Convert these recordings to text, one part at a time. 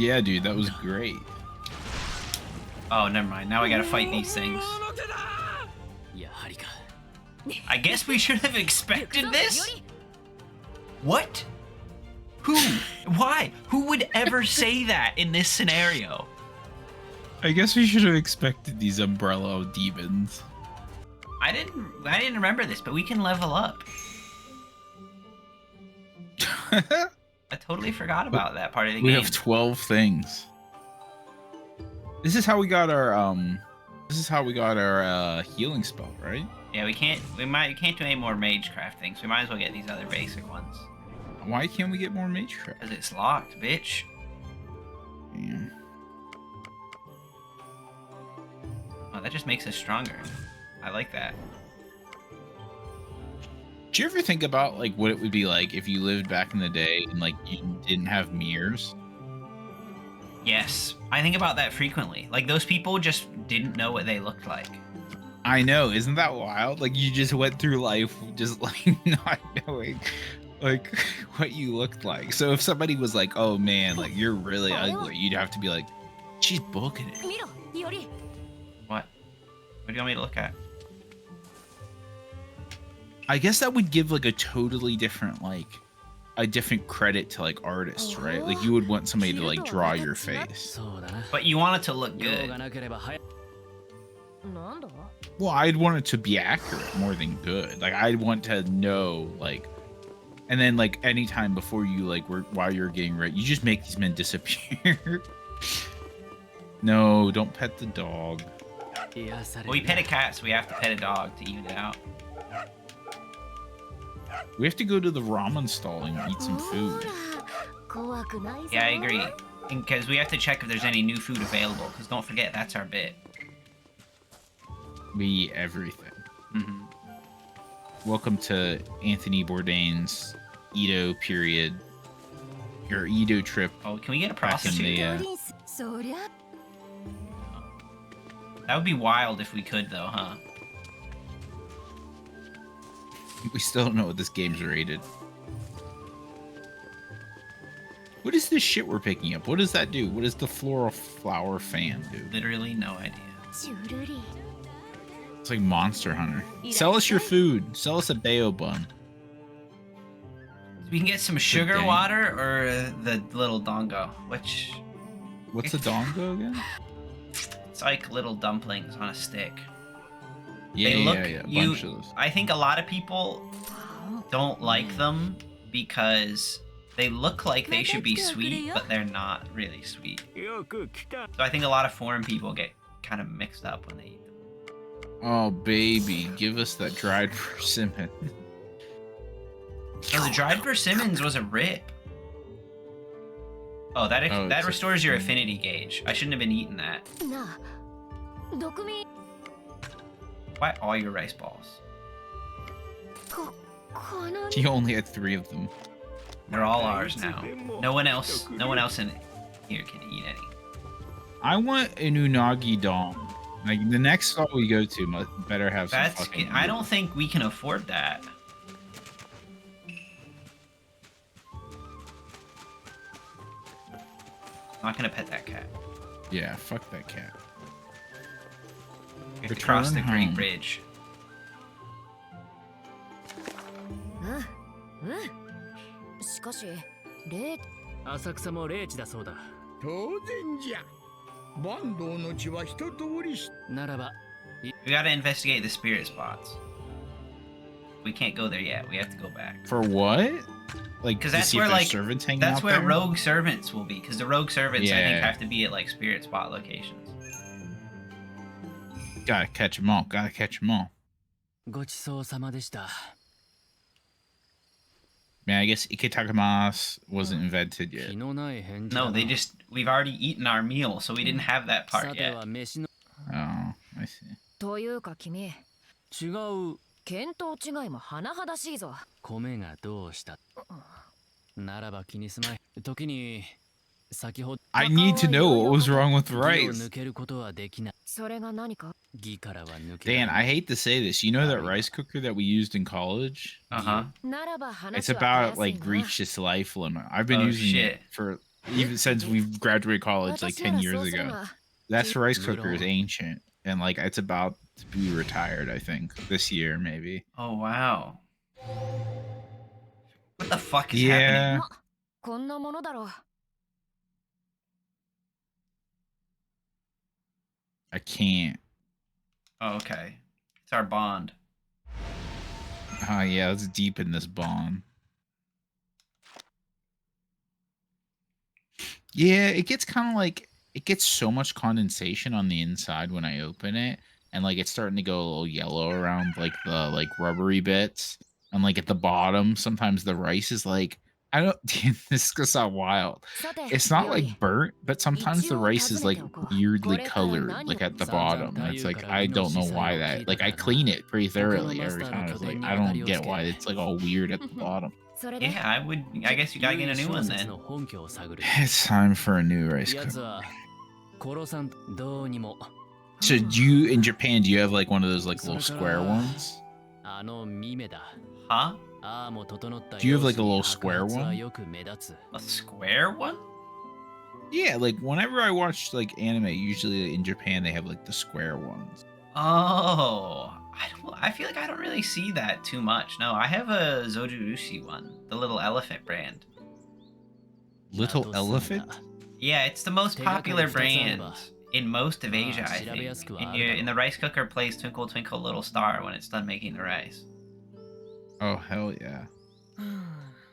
Yeah, dude, that was great. Oh, never mind. Now I gotta fight these things. I guess we should have expected this? What? Who? Why? Who would ever say that in this scenario? I guess we should have expected these umbrella demons. I didn't remember this, but we can level up. I totally forgot about that part of the game. We have 12 things. This is how we got our healing spell, right? Yeah, we can't do any more magecraft things. We might as well get these other basic ones. Why can't we get more magecraft? Because it's locked, bitch. Yeah. Oh, that just makes us stronger. I like that. Did you ever think about like what it would be like if you lived back in the day and like you didn't have mirrors? Yes, I think about that frequently. Like those people just didn't know what they looked like. I know, isn't that wild? Like you just went through life just like not knowing like what you looked like. So if somebody was like, "Oh man, like you're really ugly," you'd have to be like, "She's booking it." What? What do you want me to look at? I guess that would give like a totally different a different credit to like artists, right? Like you would want somebody to like draw your face. But you want it to look good. Well, I'd want it to be accurate more than good. Like I'd want to know like, and then like anytime before you like while you're getting ready, you just make these men disappear. No, don't pet the dog. Well, we pet a cat, so we have to pet a dog to even it out. We have to go to the ramen stall and eat some food. Yeah, I agree. Because we have to check if there's any new food available. Because don't forget, that's our bit. We eat everything. Mm-hmm. Welcome to Anthony Bourdain's Edo period. Your Edo trip. Oh, can we get a prostitute? That would be wild if we could, though, huh? We still don't know what this game's rated. What is this shit we're picking up? What does that do? What does the floral flower fan do? Literally no idea. It's like Monster Hunter. Sell us your food. Sell us a bayo bun. We can get some sugar water or the little dongo, which... What's a dongo again? It's like little dumplings on a stick. Yeah, they look, yeah. Bunch of those. I think a lot of people don't like them because they look like they should be sweet, but they're not really sweet. So I think a lot of foreign people get kind of mixed up when they eat them. Oh, baby. Give us that dried persimmon. No, the dried persimmons was a rip. Oh, that restores your affinity gauge. I shouldn't have been eating that. Why all your rice balls? He only had 3 of them. They're all ours now. No one else in here can eat any. I want an unagi don. Like the next stall we go to better have some fucking I don't think we can afford that. I'm not gonna pet that cat. Yeah, fuck that cat. We have to cross the Great Bridge. We gotta investigate the spirit spots. We can't go there yet. We have to go back. For what? Like, because that's where like servants hanging that's out where there? rogue servants will be. Because the rogue servants, I think, Yeah. have to be at like spirit spot locations. Gotta catch them all. Gotta catch them all. Man, I guess Iketakamas wasn't invented yet. No, we've already eaten our meal, so we didn't have that part yet. Oh, I see. というか君、違う見当違いも甚だしいぞ。米がどうした。ならば気にすまい。時に先ほど I need to know what was wrong with the rice. 抜けることはできない。それが何か。義からは抜け。Dan, I hate to say this. You know that rice cooker that we used in college? Uh-huh. It's about like reached its life limit. I've been using it for even since we've graduated college like 10 years ago. That rice cooker is ancient, and like it's about to be retired, I think, this year maybe. Oh wow. What the fuck is Yeah. happening? I can't. Oh, okay. It's our bond. Oh yeah, let's deepen this bond. Yeah, it gets kind of like it gets so much condensation on the inside when I open it, and like it's starting to go a little yellow around like the like rubbery bits, and like at the bottom, sometimes the rice is like I don't. This is gonna sound wild. It's not like burnt, but sometimes the rice is like weirdly colored, like at the bottom, and it's like I don't know why that. Like I clean it pretty thoroughly every time. It's like I don't get why it's like all weird at the bottom. Yeah, I guess you gotta get a new one then. It's time for a new rice cooker. So do you in Japan? Do you have like one of those like little square ones? Huh? Do you have like a little square one? A square one? Yeah, like whenever I watch like anime, usually in Japan they have like the square ones. Oh, I feel like I don't really see that too much. No, I have a Zojirushi one, the little elephant brand. Little elephant? Yeah, it's the most popular brand in most of Asia, I think. In the rice cooker plays Twinkle Twinkle Little Star when it's done making the rice. Oh hell yeah.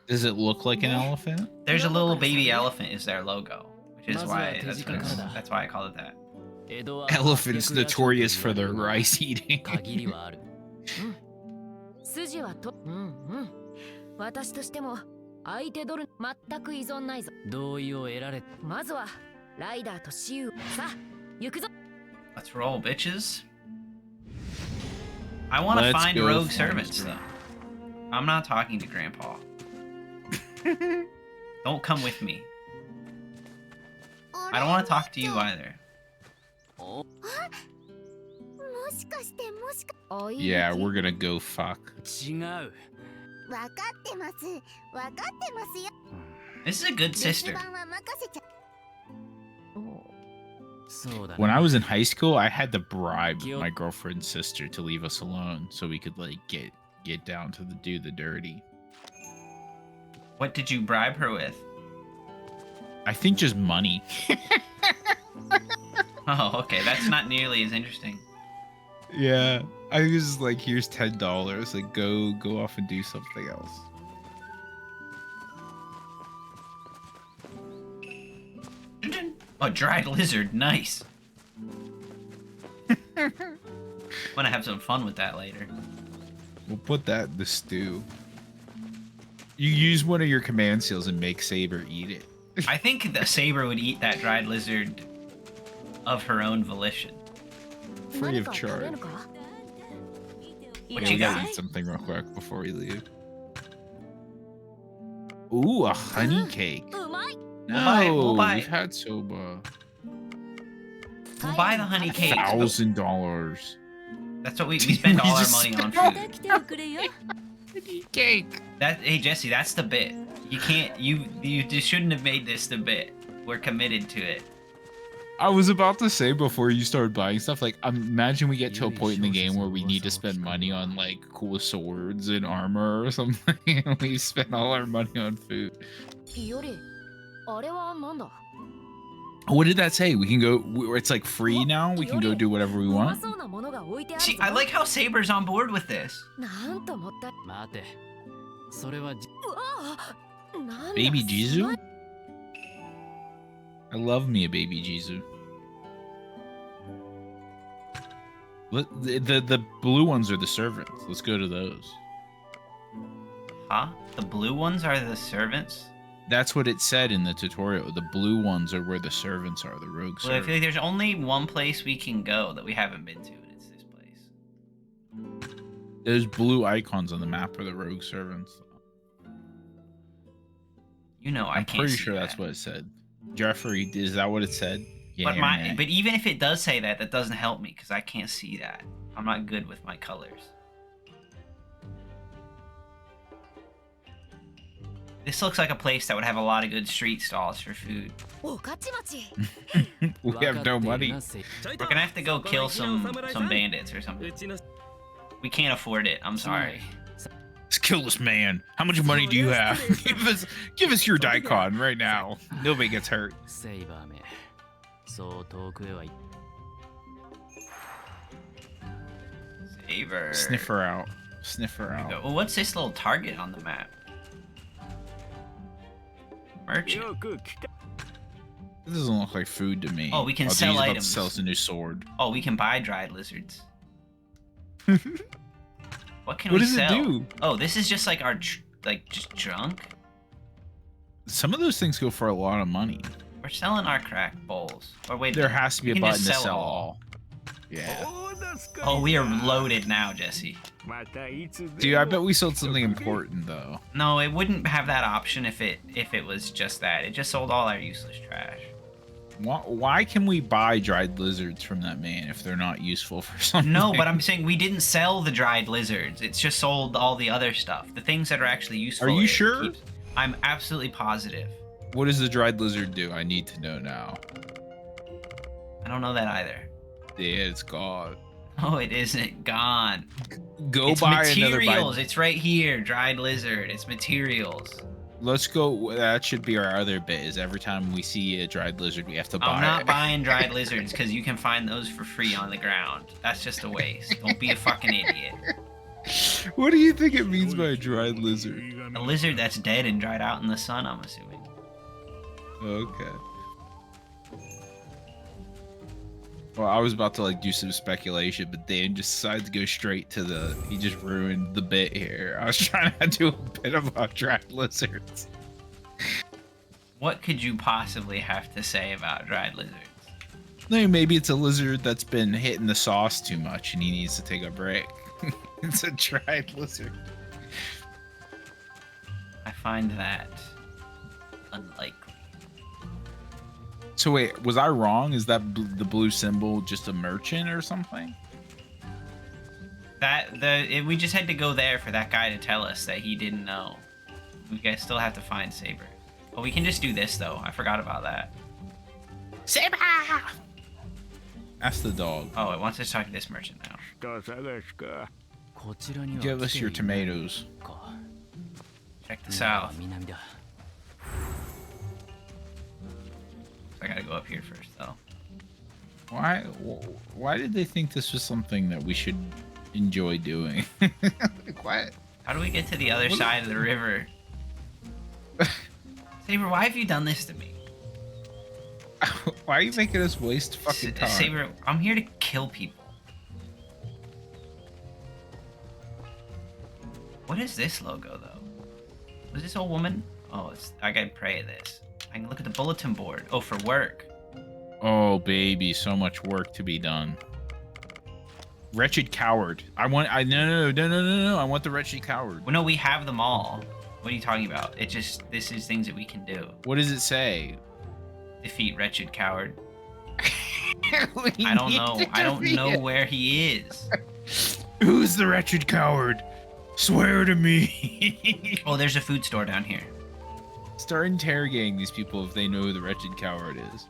Does it look like an elephant? There's a little baby elephant is their logo, which is why that's why I call it that. Elephants notorious for their rice eating. Let's roll, bitches. I want to find rogue servants, though. I'm not talking to Grandpa. Don't come with me. I don't want to talk to you either. Yeah, we're gonna go fuck. This is a good sister. When I was in high school, I had to bribe my girlfriend's sister to leave us alone so we could like get down to do the dirty. What did you bribe her with? I think just money. Oh, okay. That's not nearly as interesting. Yeah, I was just like, here's $10. Like, go off and do something else. Oh, dried lizard, nice. Wanna have some fun with that later. We'll put that in the stew. You use one of your command seals and make Saber eat it. I think the Saber would eat that dried lizard of her own volition. Free of charge. What you got? Eat something real quick before we leave. Ooh, a honey cake. No, we've had soba. We'll buy the honey cake. $1,000. That's what we spend all our money on food. Honey cake. Hey Jesse, that's the bit. You can't. You just shouldn't have made this the bit. We're committed to it. I was about to say before you started buying stuff, like imagine we get to a point in the game where we need to spend money on like cool swords and armor or something, and we spend all our money on food. What did that say? We can go. It's like free now. We can go do whatever we want. See, I like how Saber's on board with this. Baby Jizu? I love me a baby Jizu. The blue ones are the servants. Let's go to those. Huh? The blue ones are the servants? That's what it said in the tutorial. The blue ones are where the servants are, the rogue servants. Well, I feel like there's only one place we can go that we haven't been to, and it's this place. Those blue icons on the map are the rogue servants. You know, I'm pretty sure that's what it said. Jeffrey, is that what it said? Yeah. But even if it does say that, that doesn't help me because I can't see that. I'm not good with my colors. This looks like a place that would have a lot of good street stalls for food. We have no money. We're gonna have to go kill some bandits or something. We can't afford it. I'm sorry. Let's kill this man. How much money do you have? give us your daikon right now. Nobody gets hurt. Saber. Sniff her out. Sniff her out. Well, what's this little target on the map? Merchant. This doesn't look like food to me. Oh, we can he's sell about to items. sell us a new sword. Oh, we can buy dried lizards. What can What we does sell? it do? Oh, this is just like our just junk. Some of those things go for a lot of money. We're selling our crack bowls. Or wait, There has to be a can button just to sell sell all. all. Yeah. Oh, we are loaded now, Jesse. Dude, I bet we sold something important though. No, it wouldn't have that option if it was just that. It just sold all our useless trash. Why can we buy dried lizards from that man if they're not useful for something? No, but I'm saying we didn't sell the dried lizards. It's just sold all the other stuff. The things that are actually useful. Are you sure? I'm absolutely positive. What does the dried lizard do? I need to know now. I don't know that either. Yeah, it's gone. Oh, it isn't gone. Go It's buy another materials. It's right here. Dried lizard. It's materials. Let's go. That should be our other bit. Is every time we see a dried lizard, we have to buy I'm not it. buying dried lizards because you can find those for free on the ground. That's just a waste. Don't be a fucking idiot. What do you think it means by a dried lizard? A lizard that's dead and dried out in the sun, I'm assuming. Okay. Well, I was about to like do some speculation, but Dan just decided to go straight to the. He just ruined the bit here. I was trying to do a bit about dried lizards. What could you possibly have to say about dried lizards? Maybe it's a lizard that's been hitting the sauce too much and he needs to take a break. It's a dried lizard. I find that unlikely. So wait, was I wrong? Is that the blue symbol just a merchant or something? We just had to go there for that guy to tell us that he didn't know. We guys still have to find Saber. Oh, we can just do this though. I forgot about that. Saber! Ask the dog. Oh, it wants us to talk to this merchant now. Give us your tomatoes. Check this out. I gotta go up here first though. Why did they think this was something that we should enjoy doing? What? How do we get to the other side of the river? Saber, why have you done this to me? Why are you making us waste fucking time? Saber, I'm here to kill people. What is this logo though? Was this old woman? Oh, I gotta pray at this. I can look at the bulletin board. Oh, for work. Oh, baby, so much work to be done. Wretched coward. No. I want the wretched coward. Well, no, we have them all. What are you talking about? This is things that we can do. What does it say? Defeat wretched coward. I don't know. I don't know where he is. Who's the wretched coward? Swear to me. Oh, there's a food store down here. Start interrogating these people if they know who the wretched coward is.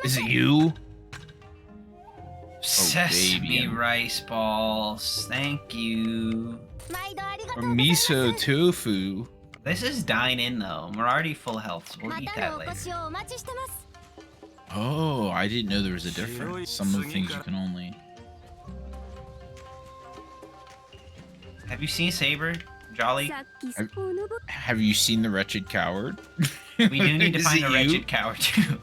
Is it you? Sesame rice balls. Thank you. Or miso tofu. This is dine in though. We're already full health, so we'll eat that later. Oh, I didn't know there was a difference. Some of the things you can only. Have you seen Saber, Jolly? Have you seen the wretched coward? We do need to find a wretched coward too.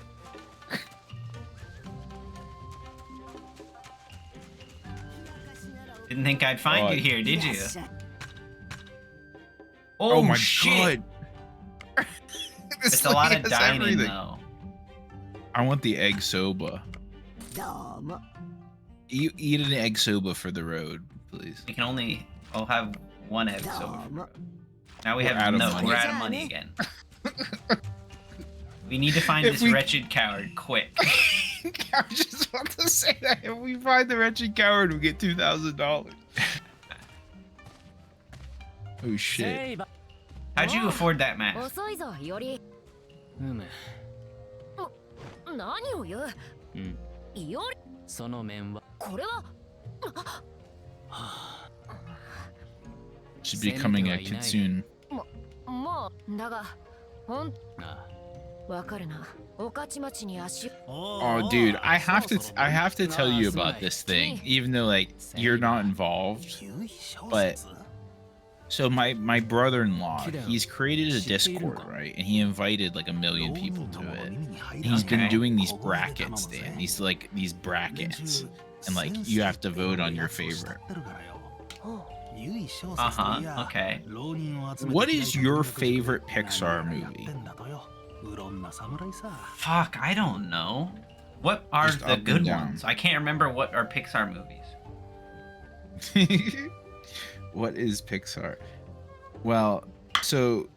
Didn't think I'd find you here, did you? Oh my shit! God. It's a lot of dining though. I want the egg soba. Eat an egg soba for the road, please. We can only have one egg soba for the road. Now we're out of money again. We need to find this wretched coward quick. I was just about to say that if we find the wretched coward, we get $2,000. Oh shit! How'd you afford that mask? 遅いぞより何を言うよりその面はこれは She's becoming a kitsune. まあだがほんわかるな御徒町に足 Oh, dude, I have to tell you about this thing, even though like you're not involved. But so my brother-in-law, he's created a Discord, right? And he invited like 1 million people to it. And he's been doing these brackets, Dan. These brackets, and like you have to vote on your favorite. Okay. What is your favorite Pixar movie? Fuck, I don't know. What are Just the up good and down. ones? I can't remember what are Pixar movies. What is Pixar? Well, so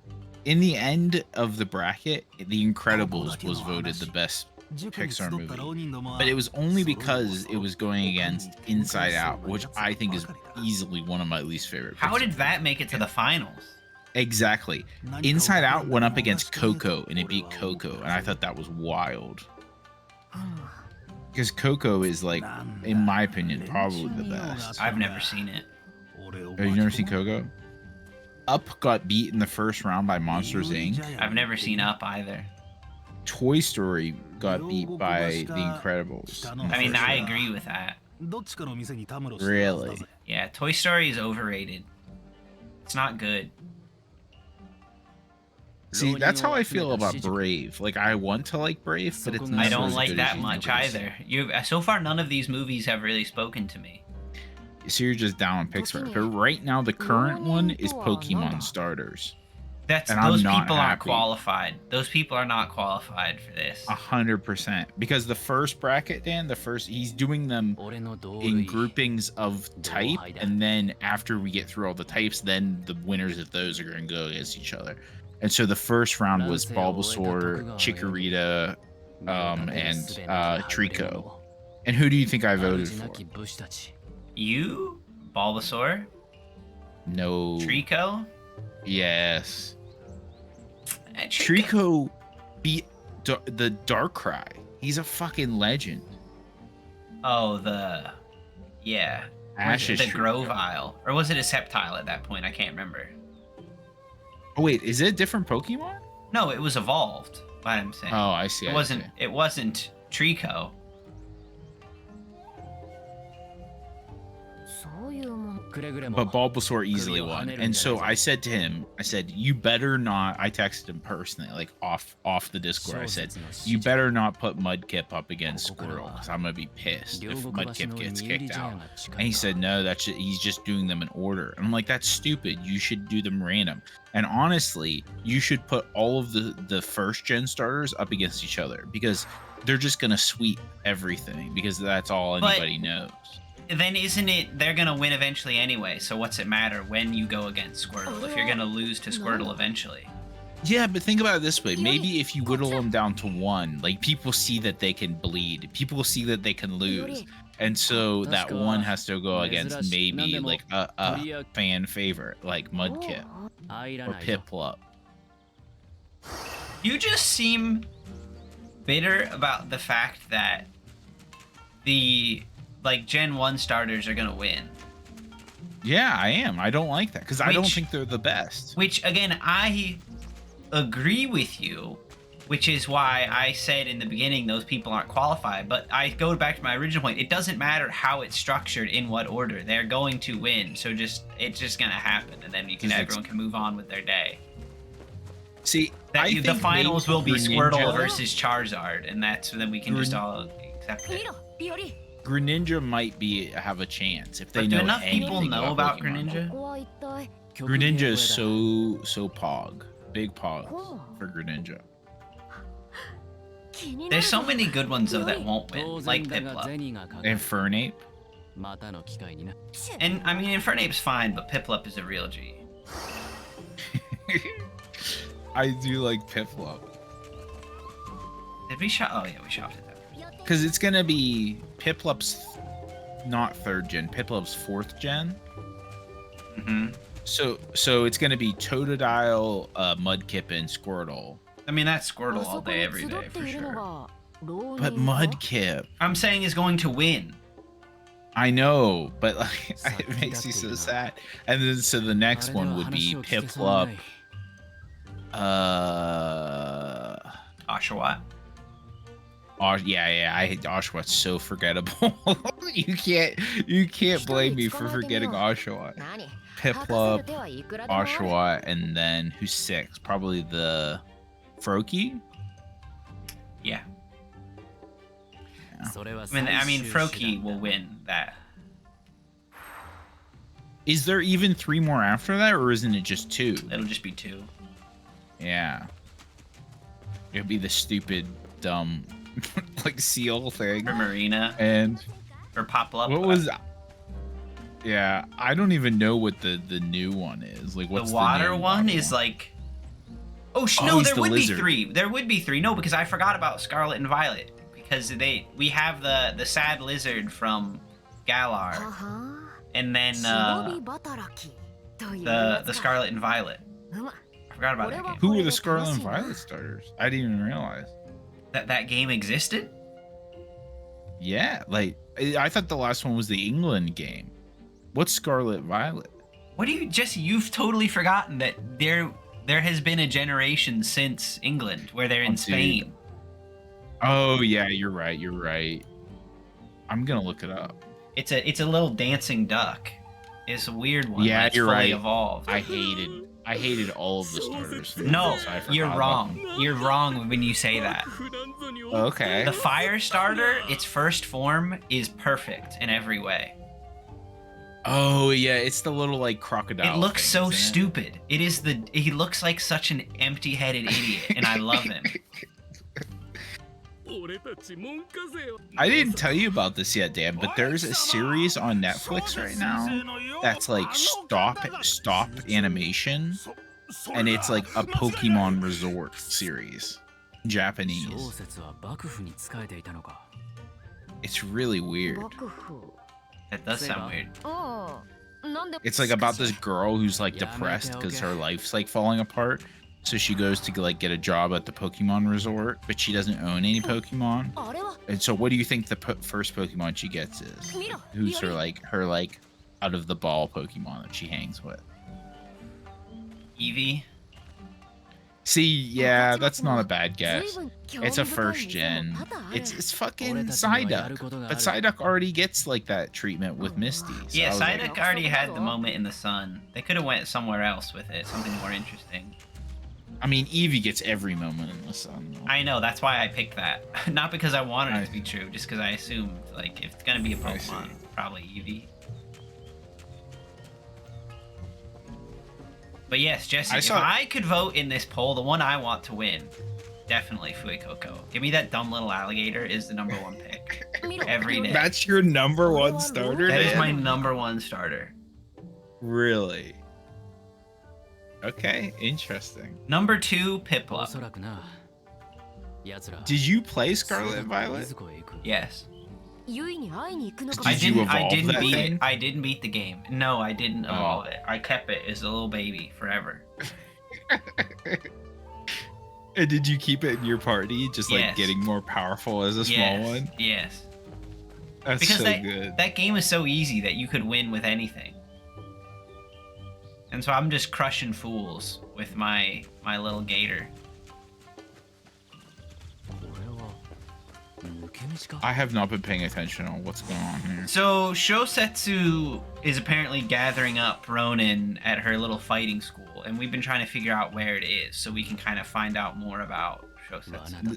in the end of the bracket, The Incredibles was voted the best Pixar movie, but it was only because it was going against Inside Out, which I think is easily one of my least favorite. How Pixar did that make it to the finals? Exactly. Inside Out went up against Coco, and it beat Coco, and I thought that was wild. Because Coco is like, in my opinion, probably the best. I've never seen it. Have you never seen Coco? Up got beat in the first round by Monsters Inc. I've never seen Up either. Toy Story got beat by The Incredibles. I mean, I agree with that. Really? Yeah, Toy Story is overrated. It's not good. See, that's how I feel about Brave. Like, I want to like Brave, but it's not I don't as like good that as much Universe. either. So far, none of these movies have really spoken to me. So you're just down on Pixar. But right now, the current one is Pokemon Starters. Those I'm not people aren't happy. qualified. Those people are not qualified for this. 100%. Because the first bracket, Dan, he's doing them in groupings of type, and then after we get through all the types, then the winners of those are going to go against each other. And so the first round was Bulbasaur, Chikorita, and Trico. And who do you think I voted for? You? Bulbasaur? No. Trico? Yes. Trico beat the Darkrai. He's a fucking legend. Oh, yeah. Ash's The Trico. Grovyle. Or was it a Sceptile at that point? I can't remember. Oh wait, is it a different Pokemon? No, it was evolved. What I'm saying. Oh, I see. It wasn't Trico. But Bulbasaur easily won. And so I said to him, you better not, I texted him personally, like off the Discord. I said, you better not put Mudkip up against Squirtle, because I'm going to be pissed if Mudkip gets kicked out. And he said, no, he's just doing them in order. And I'm like, that's stupid. You should do them random. And honestly, you should put all of the first gen starters up against each other, because they're just going to sweep everything, because that's all anybody knows. Then isn't it they're gonna win eventually anyway? So what's it matter when you go against Squirtle if you're gonna lose to Squirtle eventually? Yeah, but think about it this way. Maybe if you whittle them down to one, like people see that they can bleed, people see that they can lose, and so that one has to go against maybe like a fan favorite like Mudkip or Piplup. You just seem bitter about the fact that the Gen 1 starters are gonna win. Yeah, I am. I don't like that because I don't think they're the best. Which, again, I agree with you, which is why I said in the beginning those people aren't qualified. But I go back to my original point. It doesn't matter how it's structured, in what order. They're going to win. So it's just gonna happen, and then everyone can move on with their day. See, the finals will be Squirtle versus Charizard, and then we can just all accept it. Greninja might have a chance if they know enough people anything know about Pokemon. Greninja. Greninja is so pog, big pog for Greninja. There's so many good ones though that won't win, like Piplup. And Fernape. And I mean, Fernape's fine, but Piplup is a real G. I do like Piplup. Did we shop? Oh yeah, we shopped it. Because it's gonna be Piplup's not 3rd gen, Piplup's 4th gen. So it's gonna be Totodile, Mudkip, and Squirtle. I mean, that's Squirtle all day, every day, for sure. But Mudkip, I'm saying is going to win. I know, but like, it makes me so sad. And then so the next one would be Piplup. Oshawott. Yeah, I hate Oshawott. So forgettable. you can't blame me for forgetting Oshawott. Piplup, Oshawott, and then who's 6? Probably the Froakie. Yeah. I mean, Froakie will win that. Is there even 3 more after that, or isn't it just 2? It'll just be 2. Yeah. It'll be the stupid, dumb, like seal thing. For Marina. And or Piplup. What was? Yeah, I don't even know what the new one is. Like, what's the water one? Is like. Oh no, there would be 3. There would be 3. No, because I forgot about Scarlet and Violet. Because we have the sad lizard from Galar, and then the Scarlet and Violet. I forgot about that game. Who were the Scarlet and Violet starters? I didn't even realize that game existed. Yeah, like I thought the last one was the England game. What's Scarlet Violet? What do you Jesse? You've totally forgotten that there has been a generation since England where they're in Spain. Oh yeah, you're right. I'm gonna look it up. It's a little dancing duck. It's a weird one. Yeah, it's you're fully right. Evolved. I hated all of the starters. No, you're wrong. You're wrong when you say that. Okay. The fire starter, its first form, is perfect in every way. Oh yeah, it's the little like crocodile. It looks thing, so stupid. He looks like such an empty-headed idiot, and I love him. I didn't tell you about this yet, Dan, but there's a series on Netflix right now that's like stop animation, and it's like a Pokemon Resort series, Japanese. It's really weird. That does sound weird. It's like about this girl who's like depressed because her life's like falling apart. So she goes to like get a job at the Pokemon Resort, but she doesn't own any Pokemon. And so what do you think the first Pokemon she gets is? Who's her like out of the ball Pokemon that she hangs with? Eevee? See, yeah, that's not a bad guess. It's a first gen. It's fucking Psyduck. But Psyduck already gets like that treatment with Misty. So yeah, Psyduck already had the moment in the sun. They could have went somewhere else with it, something more interesting. I mean, Eevee gets every moment in the sun. I know, that's why I picked that. Not because I wanted it to be true, just because I assumed, like, if it's gonna be a Pokemon, probably Eevee. But yes, Jesse, if I could vote in this poll, the one I want to win, definitely Fuecoco. Give me that dumb little alligator is the #1 pick. Every day. That's your #1 starter, That is my #1 starter. Really? Okay, interesting. #2, Piplup. Did you play Scarlet and Violet? Yes. I didn't beat the game. No, I didn't evolve it. I kept it as a little baby forever. And did you keep it in your party, just like getting more powerful as a small one? Yes. That's because so good. That game is so easy that you could win with anything. And so I'm just crushing fools with my little gator. I have not been paying attention on what's going on here. So Shosetsu is apparently gathering up Ronin at her little fighting school, and we've been trying to figure out where it is so we can kind of find out more about Shosetsu.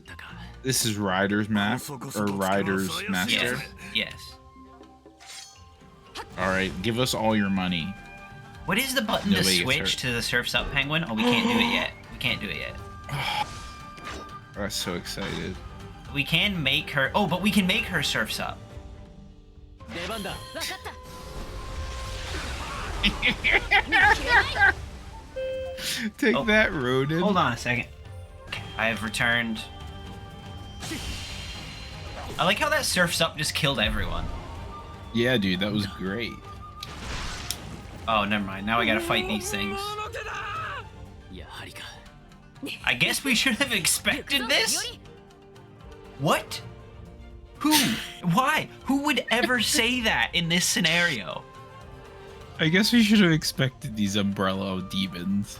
This is Ryder's map or Ryder's master. Yes. All right, give us all your money. What is the button to switch to the Surf's Up penguin? Oh, we can't do it yet. We can't do it yet. I'm so excited. We can make her... Oh, but we can make her Surf's Up. Take that, Ronin. Hold on a second. I have returned. I like how that Surf's Up just killed everyone. Yeah, dude, that was great. Oh, never mind. Now I gotta fight these things. I guess we should have expected this? What? Who? Why? Who would ever say that in this scenario? I guess we should have expected these umbrella demons.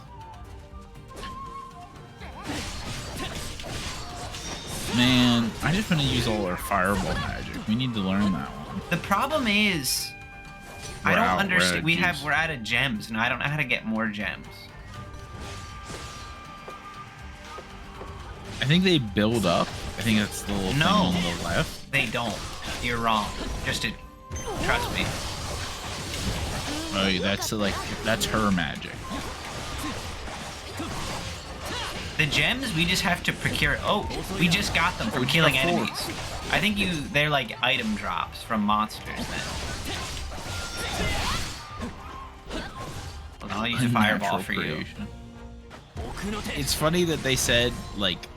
Man, I just want to use all our fireball magic. We need to learn that one. The problem is, I don't understand. We're out of gems, and I don't know how to get more gems. I think they build up. I think that's the little thing on the left. They don't. You're wrong. Just to trust me. Oh, that's her magic. The gems we just have to procure. Oh, we just got them from killing enemies. I think they're like item drops from monsters then. Well, I'll use a fireball for you. It's funny that they said like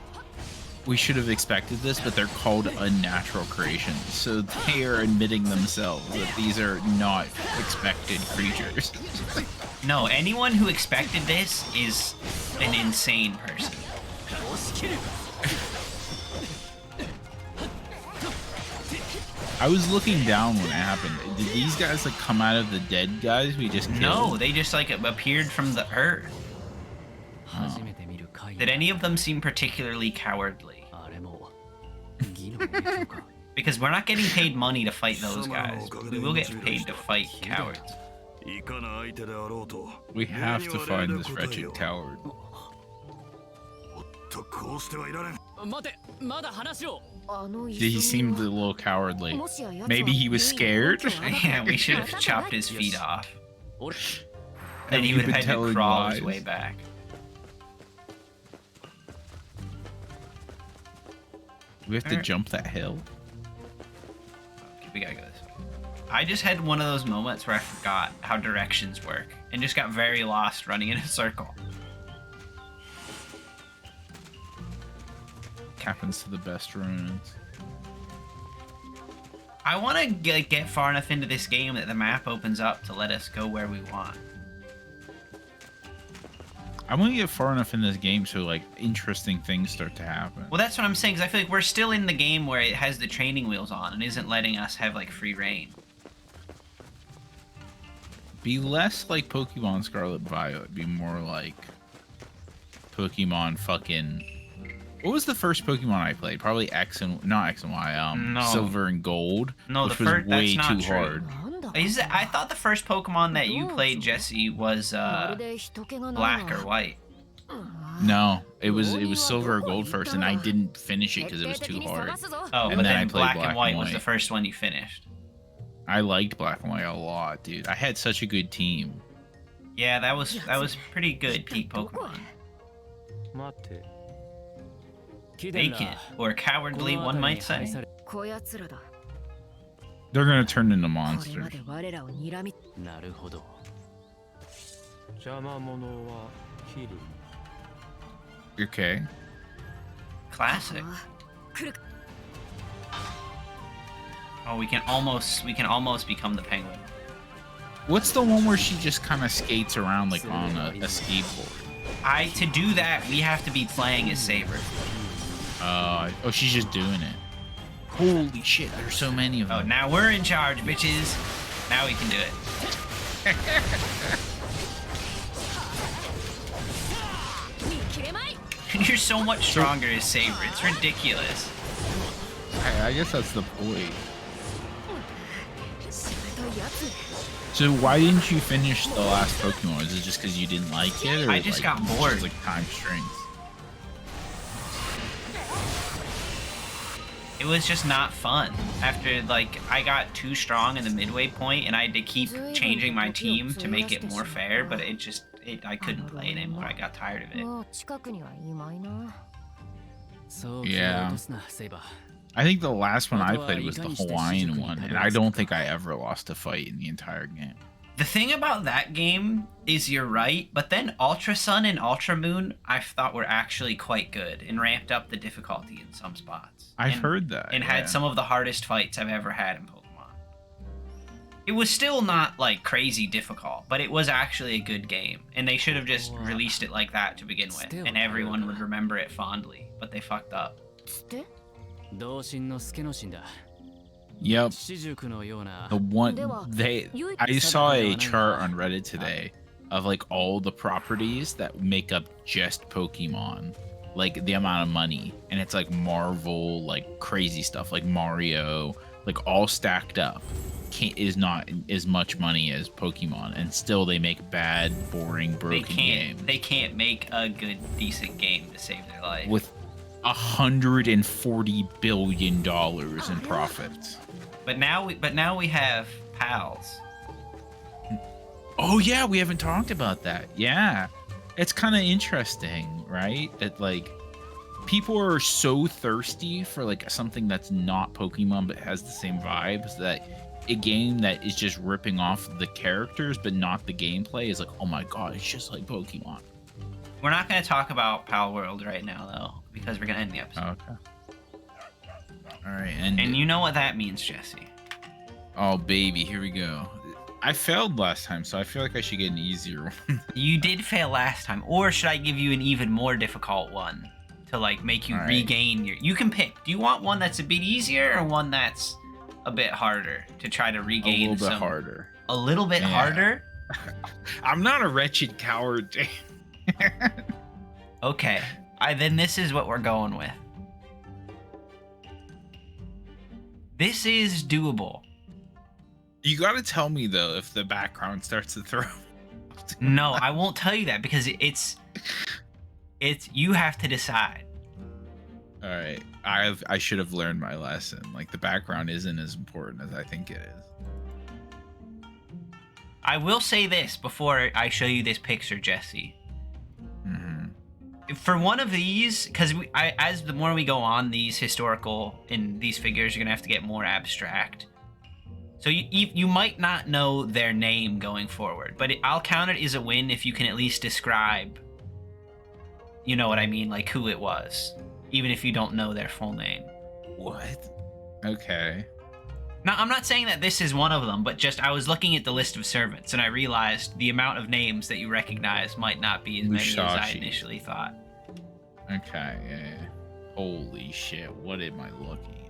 we should have expected this, but they're called unnatural creations. So they are admitting themselves that these are not expected creatures. No, anyone who expected this is an insane person. I was looking down when it happened. Did these guys like come out of the dead guys we just killed? No, they just like appeared from the earth. Oh. Did any of them seem particularly cowardly? Because we're not getting paid money to fight those guys. We will get paid to fight cowards. We have to find this wretched coward. He seemed a little cowardly. Maybe he was scared? Yeah, we should have chopped his feet off. Then he would have had to crawl his way back. We have to jump that hill. Okay, we gotta go this way. I just had one of those moments where I forgot how directions work and just got very lost running in a circle. Happens to the best ruins. I want to get far enough into this game that the map opens up to let us go where we want. I want to get far enough in this game so like interesting things start to happen. Well, that's what I'm saying, because I feel like we're still in the game where it has the training wheels on and isn't letting us have like free reign. Be less like Pokemon Scarlet Violet. Be more like Pokemon fucking... What was the first Pokemon I played? Probably not X and Y, no. Silver and Gold, no, which was way too hard. I thought the first Pokemon that you played, Jesse, was black or white. No, it was Silver or Gold first, and I didn't finish it because it was too hard. Oh, and but then I played Black and White was the first one you finished. I liked Black and White a lot, dude. I had such a good team. Yeah, that was pretty good peak Pokemon. Vacant, or cowardly, one might say. They're gonna turn into monsters. Okay. Classic. Oh, we can almost become the penguin. What's the one where she just kind of skates around like on a skateboard? To do that, we have to be playing as Saber. Oh, she's just doing it. Holy shit, there's so many of them. Oh, now we're in charge, bitches. Now we can do it. You're so much stronger as Saber. It's ridiculous. I guess that's the point. So why didn't you finish the last Pokemon? Is it just because you didn't like it? Or I just got bored. Just like time strings. It was just not fun. After, like, I got too strong in the midway point, and I had to keep changing my team to make it more fair, but I couldn't play it anymore. I got tired of it. Yeah. I think the last one I played was the Hawaiian one, and I don't think I ever lost a fight in the entire game. The thing about that game is you're right, but then Ultra Sun and Ultra Moon I thought were actually quite good and ramped up the difficulty in some spots. I've heard that. And had some of the hardest fights I've ever had in Pokemon. It was still not like crazy difficult, but it was actually a good game, and they should have just released it like that to begin with, and everyone would remember it fondly. But they fucked up. Yep. The one I saw a chart on Reddit today of like all the properties that make up just Pokemon, like the amount of money, and it's like Marvel, like crazy stuff, like Mario, like all stacked up. Is not as much money as Pokemon, and still they make bad, boring, broken games. They can't make a good, decent game to save their life with $140 billion in profits. But now we have pals. Oh yeah, we haven't talked about that. Yeah, it's kind of interesting, right? That like people are so thirsty for like something that's not Pokemon but has the same vibes, that a game that is just ripping off the characters but not the gameplay is like, oh my god, it's just like Pokemon. We're not going to talk about Pal World right now though, because we're going to end the episode. Okay. All right, and you know what that means, Jesse. Oh baby, here we go. I failed last time, so I feel like I should get an easier one. You did fail last time, or should I give you an even more difficult one to like make you regain your... You can pick. Do you want one that's a bit easier or one that's a bit harder to try to regain? A little bit harder. A little bit harder? I'm not a wretched coward. Okay. Then this is what we're going with. This is doable. You gotta tell me though if the background starts to throw. No, I won't tell you that because it's you have to decide. All right, I should have learned my lesson. Like the background isn't as important as I think it is. I will say this before I show you this picture, Jesse. For one of these, because as the more we go on, these historical and these figures are gonna have to get more abstract. So you might not know their name going forward, but I'll count it as a win if you can at least describe, you know what I mean, like who it was, even if you don't know their full name. What? Okay. Now, I'm not saying that this is one of them, but just I was looking at the list of servants and I realized the amount of names that you recognize might not be as many as I initially thought. Okay, yeah. Holy shit, what am I looking at?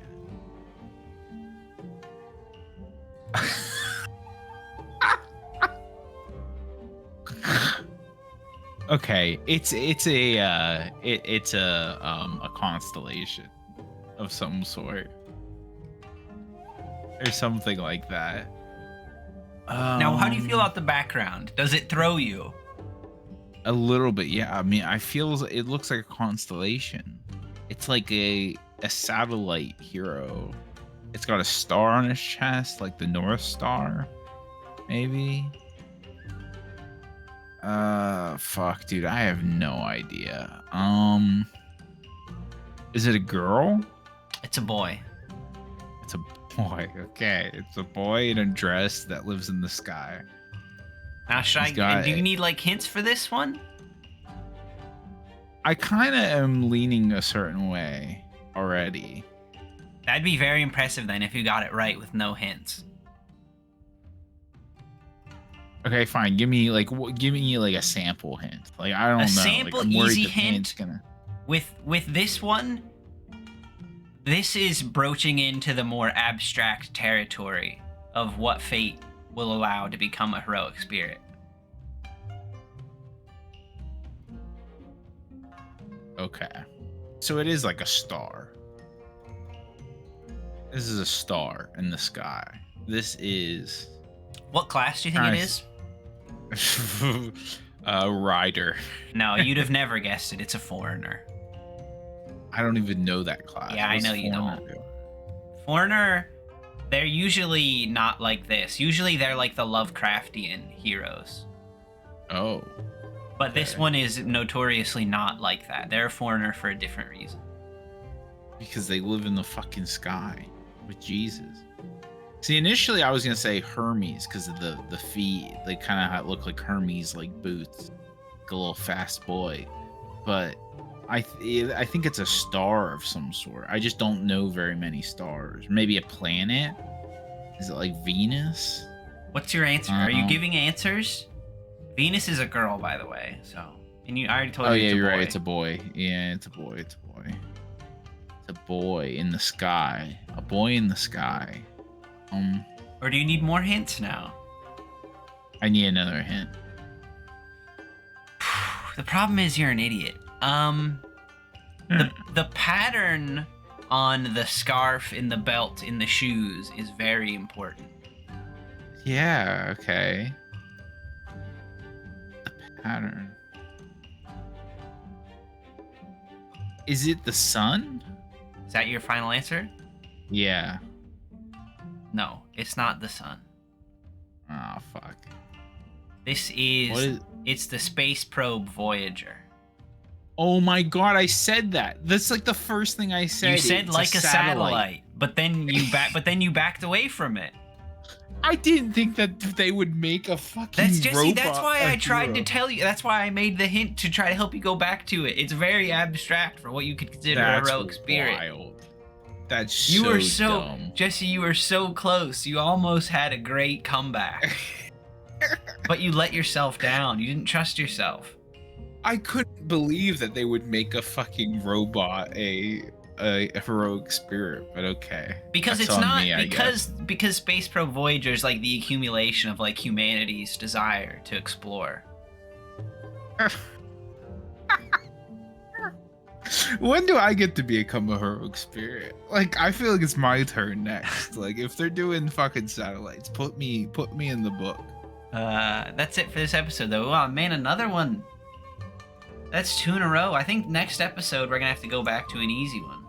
Okay, it's a constellation of some sort. Or something like that. Now, how do you feel about the background? Does it throw you? A little bit, yeah. I mean, it looks like a constellation. It's like a satellite hero. It's got a star on its chest, like the North Star, maybe. Fuck, dude, I have no idea. Is it a girl? It's a boy. It's a boy. Okay, it's a boy in a dress that lives in the sky. Now, do you need like hints for this one? I kind of am leaning a certain way already. That'd be very impressive then if you got it right with no hints. Okay, fine. Give me like a sample hint. Like I don't know. A sample like, easy hint. With this one, this is broaching into the more abstract territory of what fate will allow to become a heroic spirit. Okay. So it is like a star. This is a star in the sky. This is... What class do you think it is? Rider. No, you'd have never guessed it. It's a foreigner. I don't even know that class. Yeah, I know you don't. Foreigner, they're usually not like this. Usually they're like the Lovecraftian heroes. Oh. But this one is notoriously not like that. They're a foreigner for a different reason. Because they live in the fucking sky with Jesus. See, initially I was gonna say Hermes because of the feet. They kind of look like Hermes, like boots, like a little fast boy. But I think it's a star of some sort. I just don't know very many stars. Maybe a planet. Is it like Venus? What's your answer? Are you giving answers? Venus is a girl, by the way. So, and I already told you. Oh yeah, it's a you're boy. right. It's a boy. Yeah, it's a boy. It's a boy. It's a boy in the sky. A boy in the sky. Or do you need more hints now? I need another hint. The problem is you're an idiot. The pattern on the scarf, in the belt, in the shoes is very important. Yeah. Okay. The pattern. Is it the sun? Is that your final answer? Yeah. No, it's not the sun. Oh fuck. This is it's the space probe Voyager. Oh my god, I said that. That's like the first thing I said. You said like a satellite, but then you backed away from it. I didn't think that they would make a fucking That's Jesse, robot. that's why I tried hero. to tell you. That's why I made the hint to try to help you go back to it. It's very abstract for what you could consider a heroic spirit. Wild. That's You were so dumb. Jesse, you were so close. You almost had a great comeback. But you let yourself down. You didn't trust yourself. I couldn't believe that they would make a fucking robot a heroic spirit, but okay. Because That's it's on not me, I because Space Probe Voyager is like the accumulation of like humanity's desire to explore. When do I get to become a heroic spirit? Like, I feel like it's my turn next. Like, if they're doing fucking satellites, put me in the book. That's it for this episode, though. Oh man, another one. That's 2 in a row. I think next episode we're gonna have to go back to an easy one.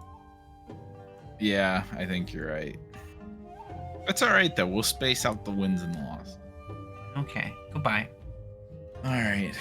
Yeah, I think you're right. That's all right though. We'll space out the wins and the losses. Okay. Goodbye. All right.